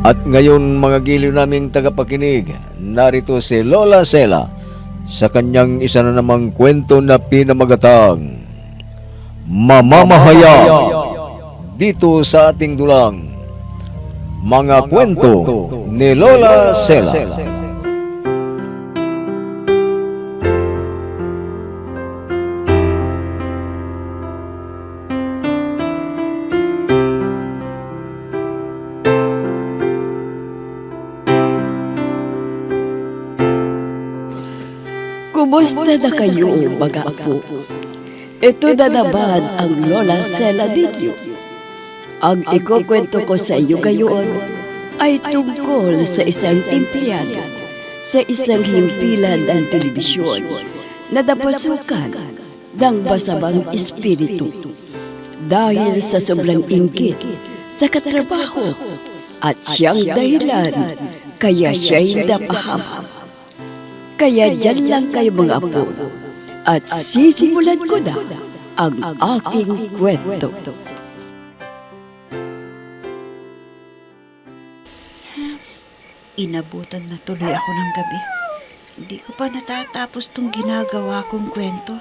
At ngayon mga giliw naming tagapakinig, narito si Lola Sela sa kanyang isa na namang kwento na pinamagatang Mamamahayag dito sa ating dulang mga kwento ni Lola Sela. Kumusta na kayo, mga apo? Ito na naman ang Lola Sela ninyo. Ang ikukwento ko sa iyo ngayon ay tungkol sa isang empleyado sa isang himpilan ng telebisyon na napasukan ng masamang espiritu dahil sa sobrang inggit sa katrabaho at siyang dahilan kaya siya'y napahamak. Kaya dyan lang kayo mga apo at sisimulan ko na ang aking kwento. Inabutan na tuloy ako ng gabi. Hindi ko pa natatapos tong ginagawa kong kwento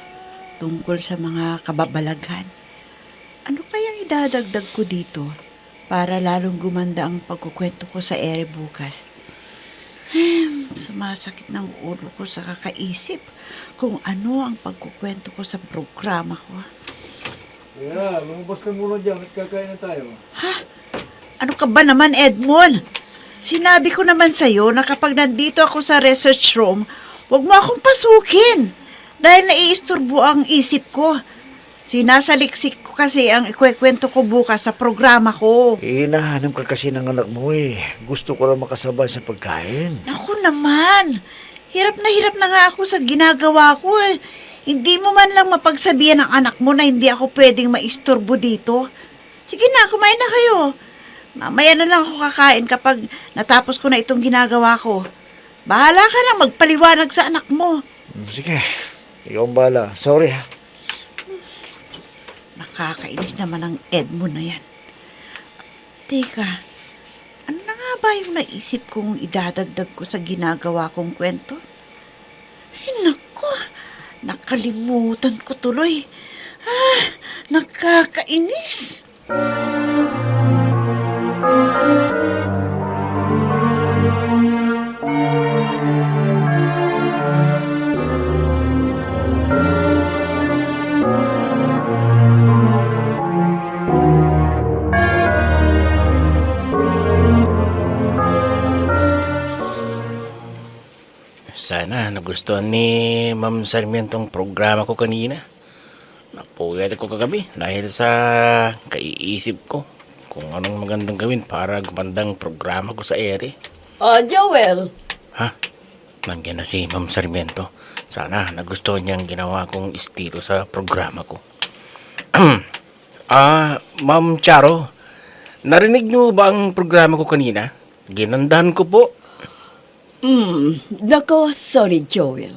tungkol sa mga kababalaghan. Ano kayang idadagdag ko dito para lalong gumanda ang pagkukwento ko sa ere bukas? Sumasakit ng ulo ko sa kakaisip kung ano ang pagkukwento ko sa programa ko. Lumabas ka muna dyan at kakain na tayo. Ha? Ano ka ba naman, Edmond? Sinabi ko naman sa'yo na kapag nandito ako sa research room, huwag mo akong pasukin dahil naiisturbo ang isip ko. Sinasaliksik ko kasi ang ikwekwento ko bukas sa programa ko. Hinahanap ka kasi ng anak mo eh. Gusto ko lang makasabay sa pagkain. Naku naman, hirap na nga ako sa ginagawa ko eh. Hindi mo man lang mapagsabihan ng anak mo na hindi ako pwedeng maisturbo dito. Sige na, kumain na kayo. Mamaya na lang ako kakain kapag natapos ko na itong ginagawa ko. Bahala ka lang magpaliwanag sa anak mo. Sige, ikaw ang bahala. Sorry ha. Nakakainis naman ang Edmond na yan. Teka, ano na nga ba yung naisip kong idadagdag ko sa ginagawa kong kwento? Ay, naku, nakalimutan ko tuloy. Nakakainis. Sana nagustuhan ni Ma'am Sarmiento ang programa ko kanina. Napuyat ako kagabi dahil sa kaiisip ko kung anong magandang gawin para gumandang programa ko sa ere. Joel! Ha? Nandiyan na si Ma'am Sarmiento. Sana nagustuhan niya ang ginawa kong estilo sa programa ko. Ma'am Charo, narinig niyo ba ang programa ko kanina? Ginandahan ko po. Nako, sorry Joel.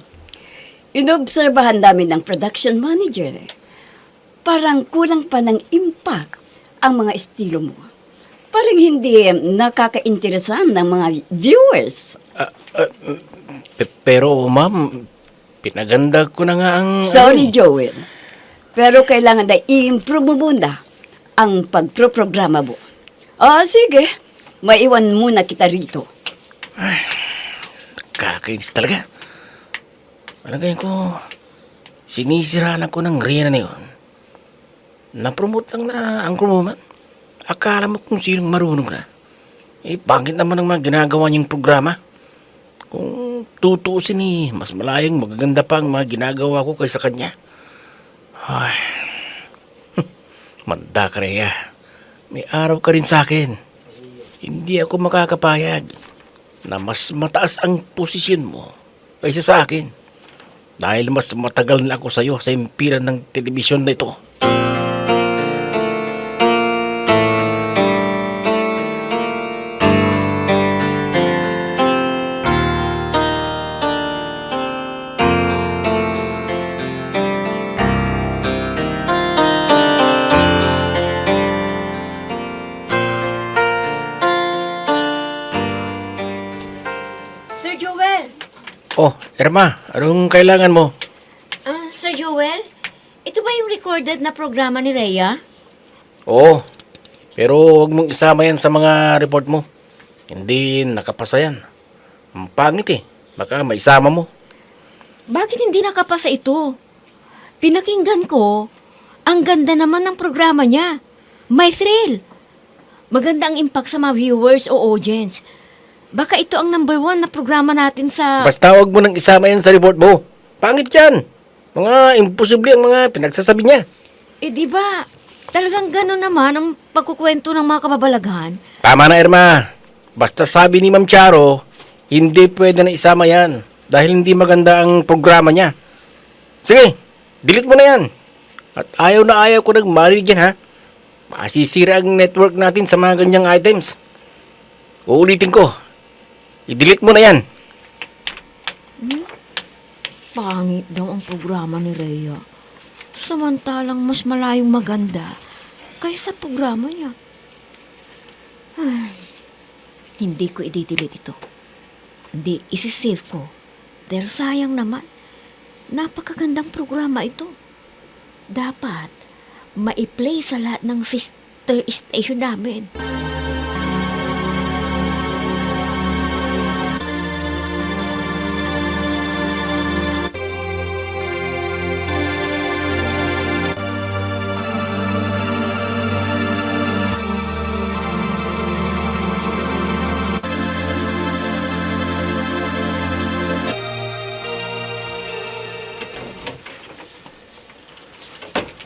Inobserbahan namin ng production manager eh. Parang kulang pa ng impact ang mga estilo mo. Parang hindi nakaka-interesan ng mga viewers. Pero ma'am, pinaganda ko na nga ang... Sorry Joel. Pero kailangan na i-improve mo muna ang pagproprograma mo. Sige. Maiwan muna kita rito. Kakainis talaga. Palagay ko, sinisiraan ako ng Rihanna na yun. Na-promote lang na ang kumuman. Akala mo kung sinong marunong na. Bakit naman ang mga ginagawa niyang programa? Kung tutuusin mas malayang magaganda pa ang mga ginagawa ko kaysa kanya. Ay, manda ka Rhea. May araw ka rin sa akin. Hindi ako makakapayag na mas mataas ang posisyon mo kaysa sa akin. Dahil mas matagal na ako sa iyo sa impiran ng telebisyon na ito. Irma, anong kailangan mo? Sir Joel, ito ba yung recorded na programa ni Rhea? Oo, pero huwag mong isama yan sa mga report mo. Hindi nakapasa yan. Ang pangit eh. Baka maisama mo. Bakit hindi nakapasa ito? Pinakinggan ko, ang ganda naman ng programa niya. May thrill. Maganda ang impact sa mga viewers o audience. Baka ito ang number 1 na programa natin sa... Basta huwag mo nang isama yan sa report mo. Pangit yan. Mga imposible ang mga pinagsasabi niya. Eh di ba, talagang gano'n naman ang pagkukwento ng mga kababalaghan. Tama na, Irma. Basta sabi ni Ma'am Charo, hindi pwede na isama yan dahil hindi maganda ang programa niya. Sige, delete mo na yan. At ayaw na ayaw ko nang marinig yan, ha? Masisira ang network natin sa mga ganyang items. Uulitin ko. I-delete mo na yan. Pangit daw ang programa ni Rhea. Samantalang mas malayong maganda kaysa programa niya. Hindi ko i-delete ito. Hindi, isi-save ko. Dahil sayang naman. Napakagandang programa ito. Dapat ma-play sa lahat ng sister station namin.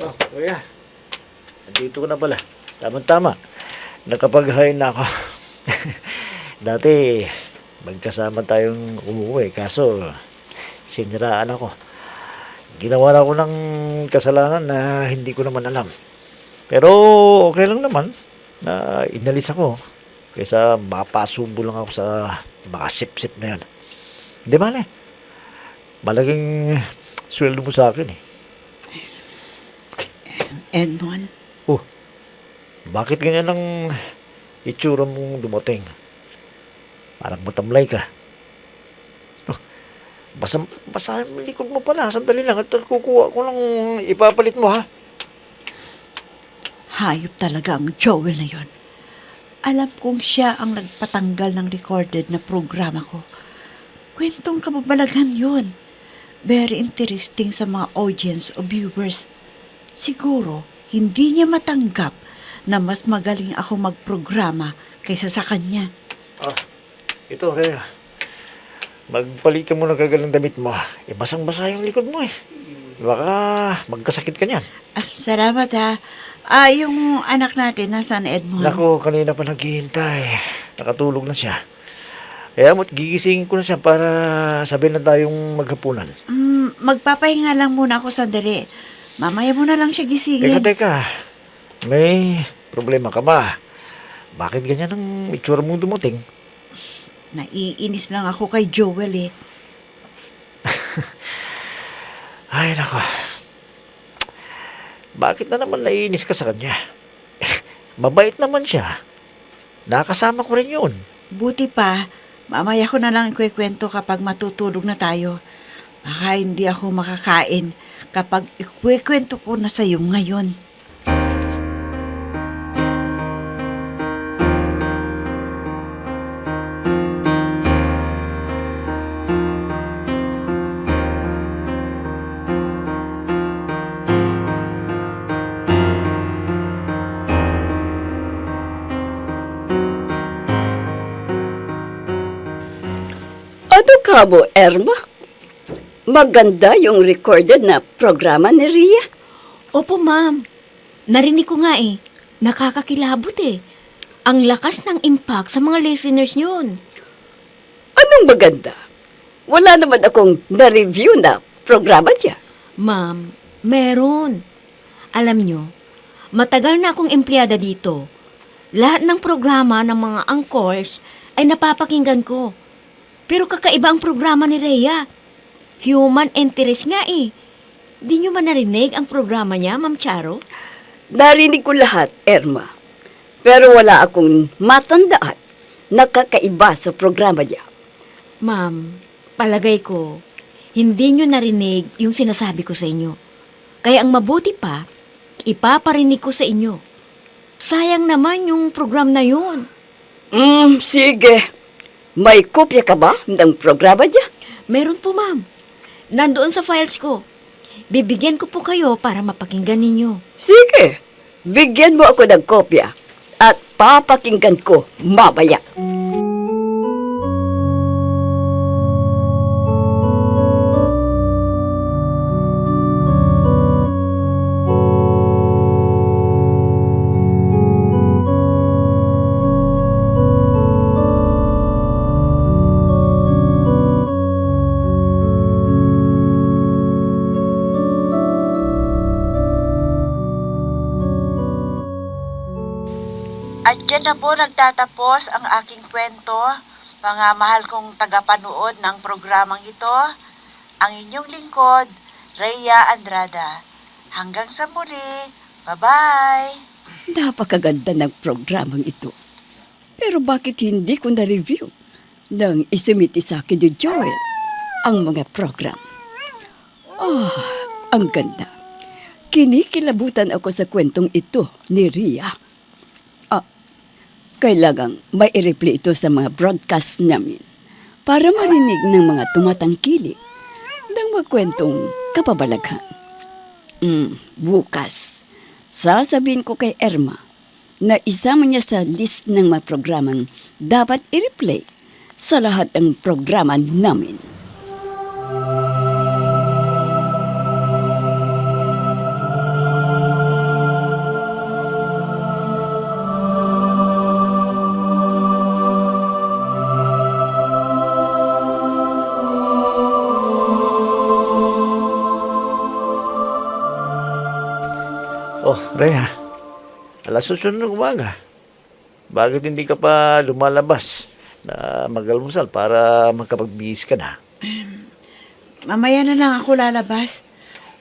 Oh, kuya. Nandito ko na pala. Tama-tama. Nakapag-hi na ako. Dati, magkasama tayong umuwi. Kaso, siniraan ako. Ginawa na ako ng kasalanan na hindi ko naman alam. Pero, okay lang naman na inalis ako. Kaysa mapasubo lang ako sa mga sip-sip na yan. Hindi mali. Malaking sweldo mo sa akin eh. Edmond, Oh, bakit ganyan ang itsura mong dumating? Parang matamlay ka. Oh, basa ang likod mo pala. Sandali lang at kukuha ko lang ipapalit mo ha. hayop talaga ang Joel na yon. Alam kong siya ang nagpatanggal ng recorded na programa ko. Kwentong kababalaghan yun. Very interesting sa mga audience o viewers. Siguro, hindi niya matanggap na mas magaling ako magprograma kaysa sa kanya. Ah, ito, Rhea. Magpalit ka muna kagad ng damit mo. Basang-basa yung likod mo eh. Baka magkasakit ka niyan. Salamat ha. Yung anak natin, nasaan Edmond? Nako, kanina pa naghihintay. Nakatulog na siya. Kaya mo't gigisingin ko na siya para sabihin na tayong maghapunan. Magpapahinga lang muna ako sandali. Mamaya mo na lang siya gisingin. Teka. May problema ka ba? Bakit ganyan ang itsura mong dumating? Naiinis lang ako kay Joel eh. Ay, nako. Bakit na naman naiinis ka sa kanya? Mabait naman siya. Nakasama ko rin yun. Buti pa, mamaya ko na lang ikwekwento kapag matutulog na tayo. Baka hindi ako makakain kapag ikwekwento ko na sa'yo ngayon. Ano ka mo, Erma? Maganda yung recorded na programa ni Rhea. Opo, ma'am. Narinig ko nga eh. Nakakakilabot eh. Ang lakas ng impact sa mga listeners yun. Anong maganda? Wala naman akong na-review na programa niya. Ma'am, meron. Alam nyo, matagal na akong empleyada dito. Lahat ng programa ng mga angkors ay napapakinggan ko. Pero kakaiba ang programa ni Rhea. Human interest nga eh. Di nyo ba narinig ang programa niya, Ma'am Charo? Narinig ko lahat, Erma. Pero wala akong matandaan na kakaiba sa programa niya. Ma'am, palagay ko, hindi nyo narinig yung sinasabi ko sa inyo. Kaya ang mabuti pa, ipaparinig ko sa inyo. Sayang naman yung program na yun. Sige. May kopya ka ba ng programa niya? Meron po, ma'am. Nandoon sa files ko. Bibigyan ko po kayo para mapakinggan ninyo. Sige. Bigyan mo ako ng kopya at papakinggan ko mamaya. At dyan na po nagtatapos ang aking kwento, mga mahal kong tagapanood ng programang ito, ang inyong lingkod, Rhea Andrada. Hanggang sa muli, bye-bye! Napakaganda ng programang ito. Pero bakit hindi ko na-review nang isumiti sa akin ni Joel ang mga program? Ang ganda. Kinikilabutan ako sa kwentong ito ni Rhea. Kailangang may i-replay ito sa mga broadcast namin para marinig ng mga tumatangkilik ng mga kwentong kapabalaghan. Bukas, sasabihin ko kay Irma na isama niya sa list ng mga programang dapat i-replay sa lahat ng programa namin. Oh, Rhea. Alas 8 ng umaga. Bakit hindi ka pa lumalabas na mag-almusal para magkapagbihis ka na? Mamaya na lang ako lalabas.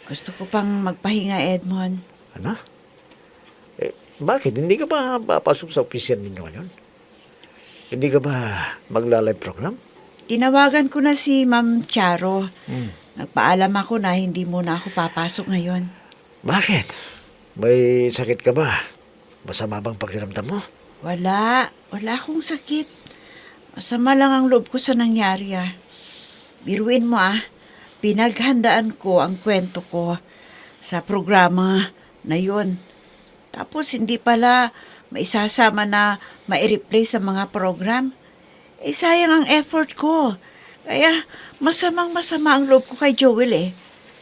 Gusto ko pang magpahinga, Edmond. Ano? Bakit? Hindi ka ba papasok sa opisyan ninyo ngayon? Hindi ka ba magla-live program? Tinawagan ko na si Ma'am Charo. Nagpaalam ako na hindi muna ako papasok ngayon. Bakit? May sakit ka ba? Masama bang pakiramdam mo? Wala akong sakit. Masama lang ang loob ko sa nangyari Biruin mo pinaghandaan ko ang kwento ko sa programa na yun. Tapos hindi pala maisasama na ma-replay sa mga program. Sayang ang effort ko. Kaya masama ang loob ko kay Joel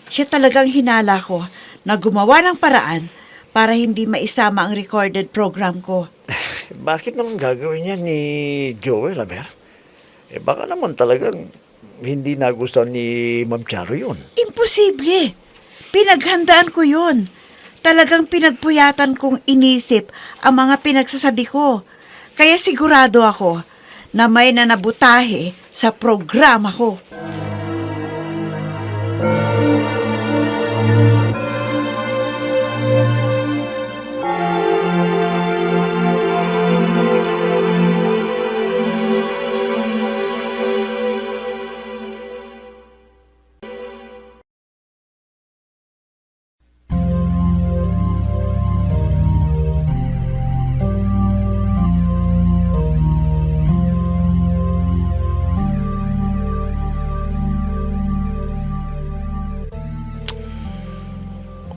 Siya talagang hinala ko na gumawa ng paraan para hindi maisama ang recorded program ko. Bakit naman gagawin niya ni Joel, Aber? Baka naman talagang hindi nagustuhan ni Ma'am Charo yun. Imposible. Pinaghandaan ko yun. Talagang pinagpuyatan kong inisip ang mga pinagsasabi ko. Kaya sigurado ako na may nanabutahe sa programa ko.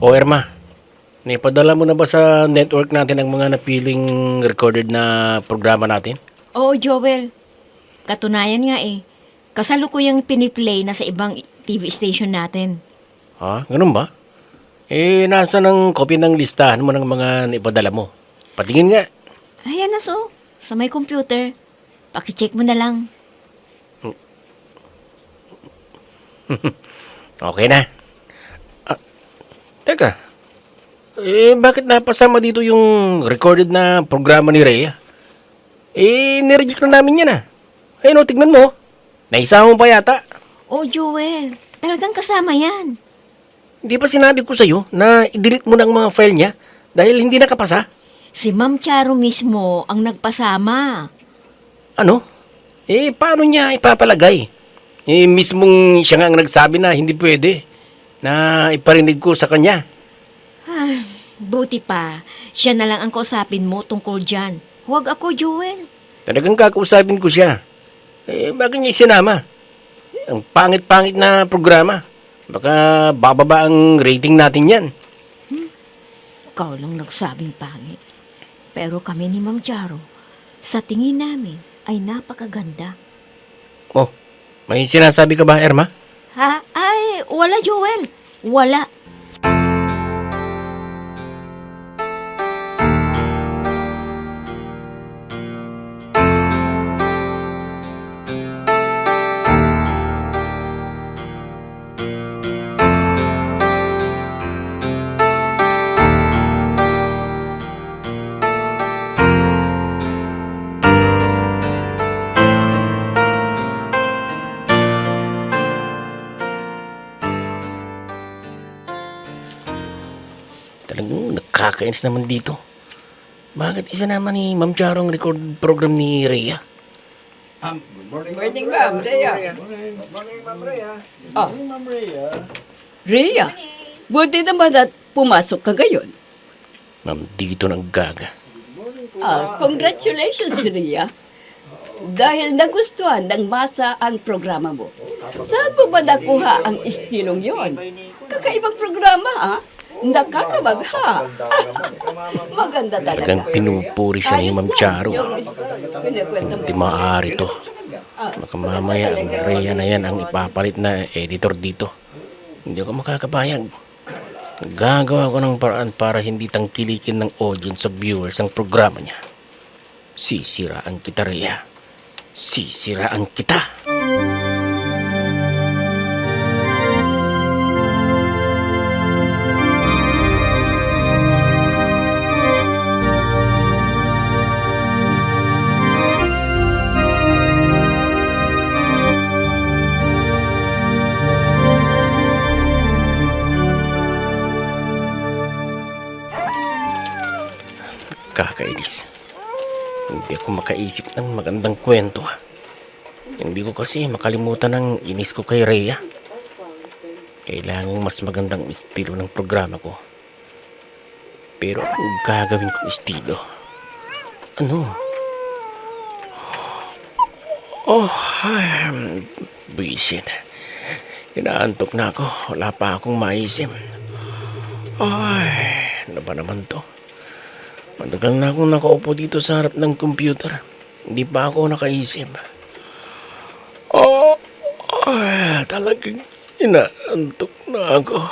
O Irma, naipadala mo na ba sa network natin ang mga napiling recorded na programa natin? Oo, Joel. Katunayan nga kasalukuyang piniplay na sa ibang TV station natin. Ha? Ganun ba? Nasa ng copy ng listahan mo ng mga naipadala mo. Patingin nga. Ayan na sa may computer. Pakicheck mo na lang. Okay na. Teka, bakit napasama dito yung recorded na programa ni Rhea? Nireject na namin yan Ayun tignan mo. Naisama mo pa yata. Oh, Joel. Talagang kasama yan. Di ba sinabi ko sa'yo na i-delete mo na ang mga file niya dahil hindi nakapasa? Si Ma'am Charo mismo ang nagpasama. Ano? Paano niya ipapalagay? Mismong siya nga ang nagsabi na hindi pwede na iparinig ko sa kanya. Ay, buti pa. Siya na lang ang kausapin mo tungkol dyan. Huwag ako, Joel. Talagang kakausapin ko siya. Bakit niya isinama? Ang pangit-pangit na programa. Baka bababa ang rating natin yan. Ikaw lang nagsabing pangit. Pero kami ni Ma'am Charo, sa tingin namin ay napakaganda. Oh, may sinasabi ka ba, Erma? Ha? Ay, wala, Joel. Wala. Talagang nakakainis naman dito. Bakit isa naman ni Ma'am Charo ang record program ni Rhea? Morning, ma'am. Rhea. Rhea, buti naman at pumasok ka ngayon. Ma'am, dito naggaga. Congratulations, Rhea. Dahil nagustuhan ng masa ang programa mo. Saan mo ba nakuha ang estilong yon? Kakaibang programa, ha? Nakakabagha. Maganda talaga. Talagang pinupuri siya ni Ma'am Charo. Kinikwento mo. Hindi maaari to. Baka mamaya ang Rhea na yan ang ipapalit na editor dito. Hindi ako makakapayag. Gagawa ko ng paraan para hindi tangkilikin ng audience o viewers ang programa niya. Sisiraan kita, Rhea. Sisiraan kita. Kakainis. Hindi ako makaisip ng magandang kwento. Hindi ko kasi makalimutan ang inis ko kay Rhea. Kailangan mas magandang estilo ng programa ko. Pero ang gagawin kong estilo? Ano? Buisit. Inaantok na ako. Wala pa akong maisip. Ano ba naman to? Matagal na akong nakaupo dito sa harap ng computer. Hindi pa ako nakaisip. Talagang inaantok na ako.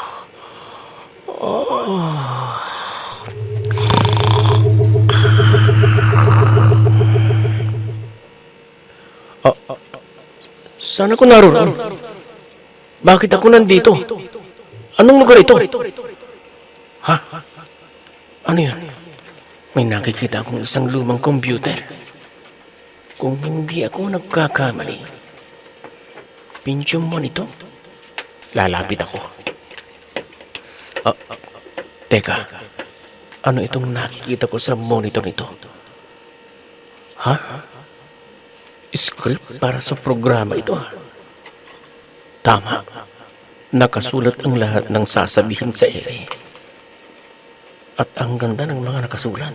Saan ako naroon? Bakit ako nandito? Anong lugar ito? Ha? Ano yan? May nakikita akong isang lumang computer. Kung hindi ako nagkakamali, Pentium mo nito? Lalapit ako. Teka, ano itong nakikita ko sa monitor nito? Ha? Script para sa programa ito. Tama. Nakasulat ang lahat ng sasabihin sa ere. At ang ganda ng mga nakasulat.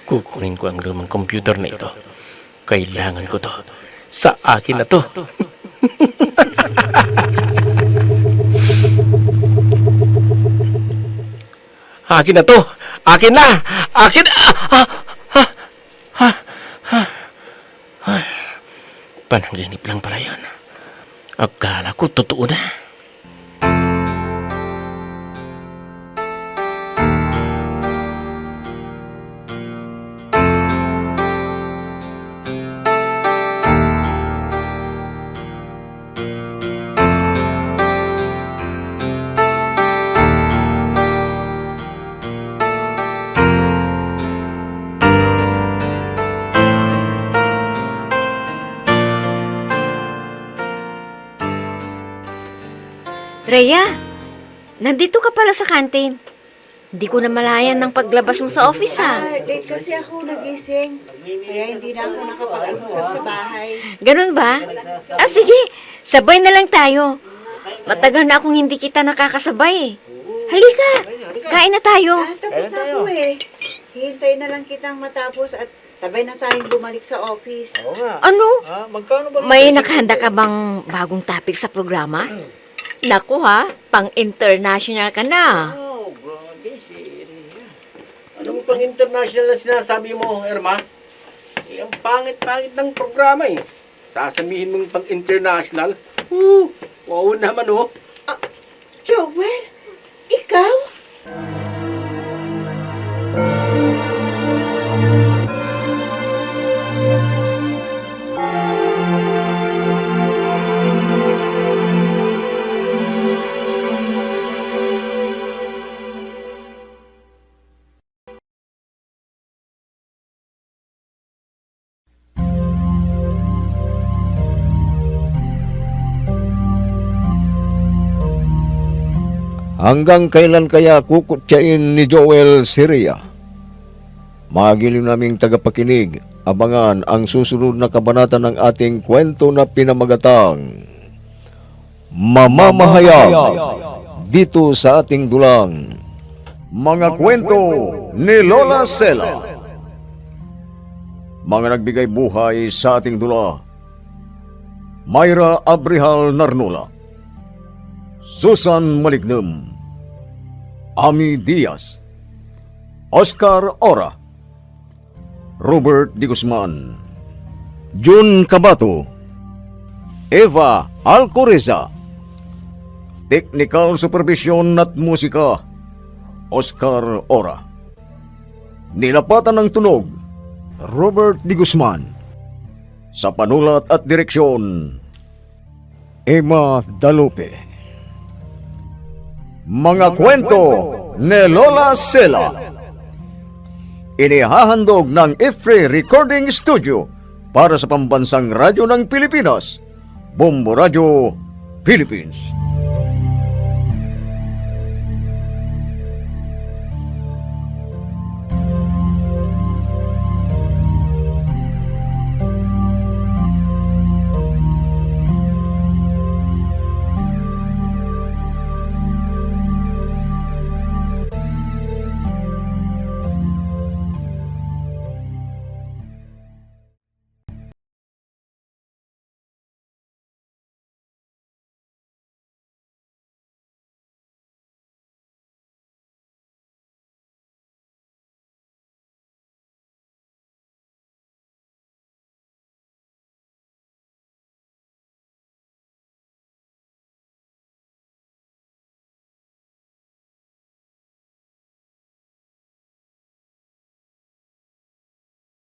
Kukunin ko ang lumang computer na ito. Kailangan ko to. Sa akin na to. Akin na to. Akin na. Akin na. Panaginip lang pala yan. Akala ko totoo na. Rhea, nandito ka pala sa kantin. Hindi ko na malayan ng paglabas mo sa office, ha? Late kasi ako nagising. Kaya hindi na ako nakapag-usap sa bahay. Ganun ba? Sige. Sabay na lang tayo. Matagal na akong hindi kita nakakasabay. Halika. Kain na tayo. Tapos na ako eh. Hintay na lang kitang matapos at sabay na tayong bumalik sa office. Oo nga. Ano? Magkano ba? May nakahanda ka bang bagong topic sa programa? Naku ha, pang-international ka na. Oh, grabe si Rhea. Ano mo pang international na sinasabi mo, Irma? Ang pangit-pangit ng programa eh. Sasabihin mong pang-international? Wow naman oh. Joel, ikaw? Hanggang kailan kaya kukutyain ni Joel si Rhea? Magiliw naming tagapakinig, abangan ang susunod na kabanata ng ating kwento na pinamagatang Mamamahayag dito sa ating dulang Mga Kwento ni Lola Sela. Mga nagbigay buhay sa ating dula: Myra Abrihal Narnula, Susan Malignem, Ami Diaz, Oscar Ora, Robert Di Guzman, Jun Cabato, Eva Alcoriza. Technical Supervision at Musika, Oscar Ora. Nilapatan ng tunog, Robert Di Guzman. Sa panulat at direksyon, Emma Dalupe. Mga Kwento ni Lola Sela. Inihahandog ng IFRE Recording Studio para sa pambansang radyo ng Pilipinas, Bombo Radio, Philippines.